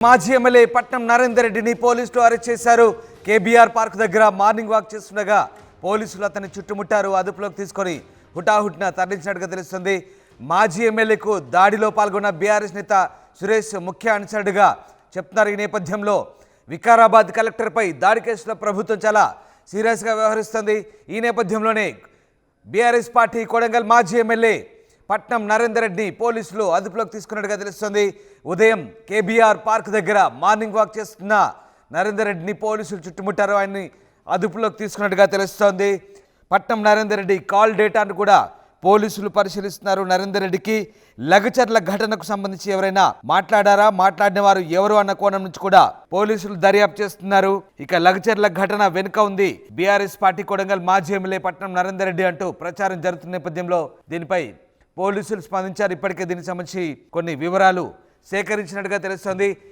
మాజీ ఎమ్మెల్యే పట్నం నరేందర్ రెడ్డిని పోలీసులు అరెస్ట్ చేశారు. కేబీఆర్ పార్క్ దగ్గర మార్నింగ్ వాక్ చేస్తుండగా పోలీసులు అతన్ని చుట్టుముట్టారు. అదుపులోకి తీసుకొని హుటాహుటిన తరలించినట్టుగా తెలుస్తుంది. మాజీ ఎమ్మెల్యేకు దాడిలో పాల్గొన్న బీఆర్ఎస్ నేత సురేష్ ముఖ్య అనుచరుడిగా చెప్తున్నారు. ఈ నేపథ్యంలో వికారాబాద్ కలెక్టర్పై దాడి కేసులో ప్రభుత్వం చాలా సీరియస్గా వ్యవహరిస్తుంది. ఈ నేపథ్యంలోనే బీఆర్ఎస్ పార్టీ కొడంగల్ మాజీ ఎమ్మెల్యే పట్నం నరేందర్ రెడ్డిని పోలీసులు అదుపులోకి తీసుకున్నట్టుగా తెలుస్తుంది. ఉదయం కేబీఆర్ పార్క్ దగ్గర మార్నింగ్ వాక్ చేస్తున్న నరేందర్ రెడ్డిని పోలీసులు చుట్టుముట్టారు. ఆయన్ని అదుపులోకి తీసుకున్నట్టుగా తెలుస్తోంది. పట్నం నరేందర్ రెడ్డి కాల్ డేటాను కూడా పోలీసులు పరిశీలిస్తున్నారు. నరేందర్ రెడ్డికి లగచర్ల ఘటనకు సంబంధించి ఎవరైనా మాట్లాడారా, మాట్లాడిన వారు ఎవరు అన్న కోణం నుంచి కూడా పోలీసులు దర్యాప్తు చేస్తున్నారు. ఇక లగచర్ల ఘటన వెనుక ఉంది బీఆర్ఎస్ పార్టీ కొడంగల్ మాజీ ఎమ్మెల్యే పట్నం నరేందర్ రెడ్డి అంటూ ప్రచారం జరుగుతున్న నేపథ్యంలో దీనిపై పోలీసులు స్పందించారు. ఇప్పటికే దీనికి సంబంధించి కొన్ని వివరాలు సేకరించినట్టుగా తెలుస్తోంది.